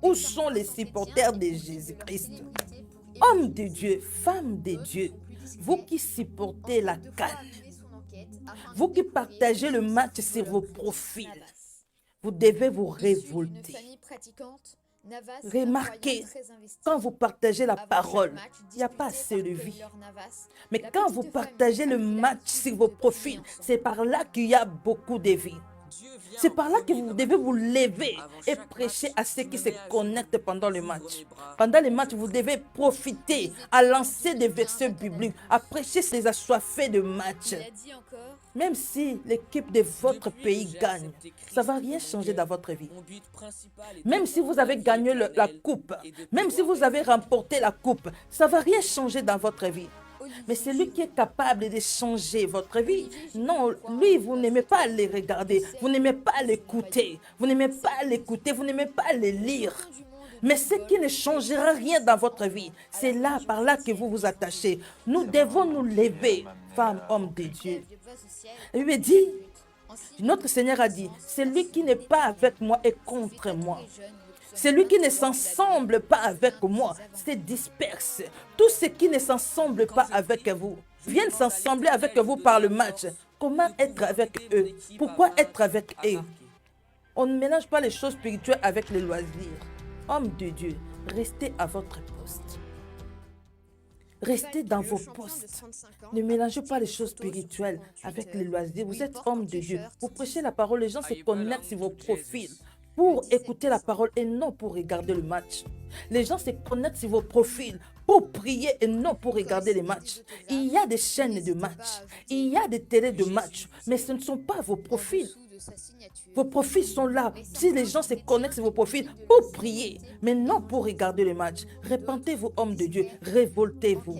Où sont les supporters de Jésus-Christ? Hommes de Dieu, femmes de Dieu, vous qui supportez la CAN, vous qui partagez le match sur vos profils, vous devez vous révolter. Remarquez, quand vous partagez la parole, il n'y a pas assez de vie. Mais quand vous partagez le match sur vos profils, c'est par là qu'il y a beaucoup de vie. C'est par là que vous devez vous lever et prêcher à ceux qui se connectent pendant le match. Pendant le match, vous devez profiter à lancer des versets bibliques, à prêcher ces assoiffés de match. Même si l'équipe de votre pays gagne, ça ne va rien changer dans votre vie. Même si vous avez gagné la coupe, même si vous avez remporté la coupe, ça ne va rien changer dans votre vie. Mais c'est lui qui est capable de changer votre vie. Non, lui, vous n'aimez pas les regarder, vous n'aimez pas l'écouter, vous n'aimez pas l'écouter, vous n'aimez pas les lire. Mais ce qui ne changera rien dans votre vie, c'est là, par là que vous vous attachez. Nous devons nous lever, femmes, hommes de Dieu. Et il dit, notre Seigneur a dit, celui qui n'est pas avec moi est contre moi. Celui qui ne s'ensemble pas avec moi se disperse. Tous ceux qui ne s'ensemblent pas avec vous viennent s'assembler avec vous par le match. Comment être avec eux? Pourquoi être avec eux? On ne mélange pas les choses spirituelles avec les loisirs. Hommes de Dieu, restez à votre poste. Restez dans vos postes. Ne mélangez pas les choses spirituelles avec les loisirs. Vous êtes hommes de Dieu. Vous prêchez la parole, les gens se connectent sur vos profils pour écouter la parole et non pour regarder le match. Les gens se connectent sur vos profils pour prier et non pour regarder les matchs. Il y a des chaînes de matchs, il y a des télés de matchs, mais ce ne sont pas vos profils. Vos profils sont là. Si les gens se connectent sur vos profils pour prier, mais non pour regarder le match. Repentez-vous, hommes de Dieu. Révoltez-vous.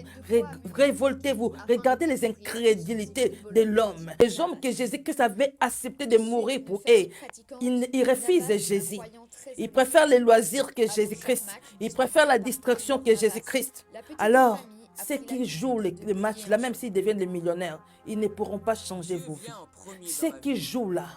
Révoltez-vous. Regardez les incrédulités de l'homme. Les hommes que Jésus-Christ avait accepté de mourir pour eux. Ils refusent Jésus. Ils préfèrent les loisirs que Jésus-Christ. Ils préfèrent la distraction que Jésus-Christ. Alors, ceux qui jouent les matchs là, même s'ils deviennent des millionnaires, ils ne pourront pas changer vos vies. Ceux qui jouent là,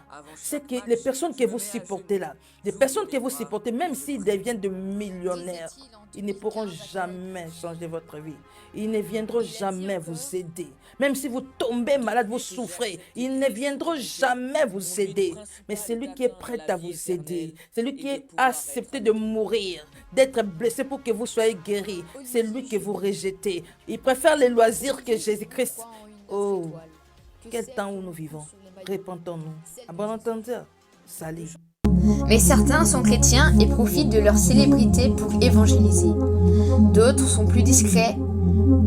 les personnes que vous supportez là, les personnes que vous supportez, même s'ils deviennent de millionnaires, ils ne pourront jamais changer votre vie. Ils ne viendront jamais vous aider. Même si vous tombez malade, vous souffrez, ils ne viendront jamais vous aider. Mais celui qui est prêt à vous aider, celui qui est accepté de mourir, d'être blessé pour que vous soyez guéris, c'est lui que vous rejetez. Il préfère les loisirs que Jésus-Christ. Oh, quel temps où nous vivons. Répentons-nous. À bon entendeur, salut. Mais certains sont chrétiens et profitent de leur célébrité pour évangéliser. D'autres sont plus discrets,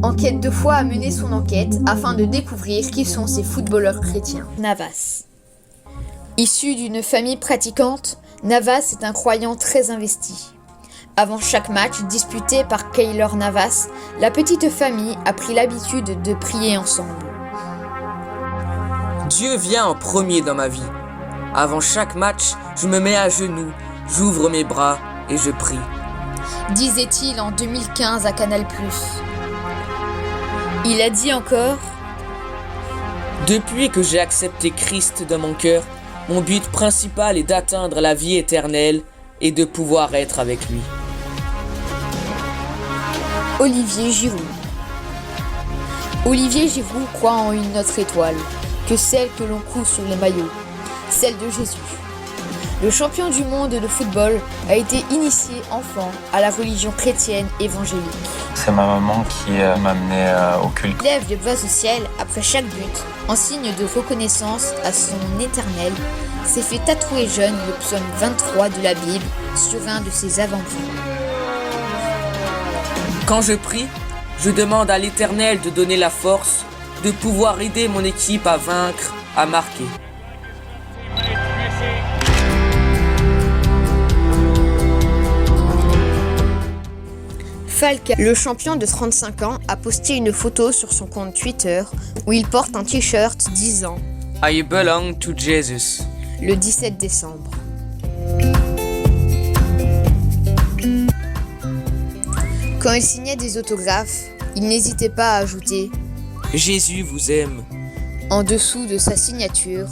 en quête de foi à mener son enquête afin de découvrir qui sont ces footballeurs chrétiens. Navas. Issu d'une famille pratiquante, Navas est un croyant très investi. Avant chaque match disputé par Keylor Navas, la petite famille a pris l'habitude de prier ensemble. Dieu vient en premier dans ma vie. Avant chaque match, je me mets à genoux, j'ouvre mes bras et je prie. Disait-il en 2015 à Canal+. Il a dit encore: Depuis que j'ai accepté Christ dans mon cœur, mon but principal est d'atteindre la vie éternelle et de pouvoir être avec lui. Olivier Giroud. Olivier Giroud croit en une autre étoile que celle que l'on coud sur les maillots, celle de Jésus. Le champion du monde de football a été initié enfant à la religion chrétienne évangélique. C'est ma maman qui m'a amené au culte. Il lève les doigts au ciel après chaque but, en signe de reconnaissance à son éternel, s'est fait tatouer jeune le psaume 23 de la Bible sur un de ses avant-bras. Quand je prie, je demande à l'Éternel de donner la force, de pouvoir aider mon équipe à vaincre, à marquer. Falcao, le champion de 35 ans, a posté une photo sur son compte Twitter où il porte un t-shirt disant I belong to Jesus. Le 17 décembre. Quand il signait des autographes, il n'hésitait pas à ajouter Jésus vous aime. en dessous de sa signature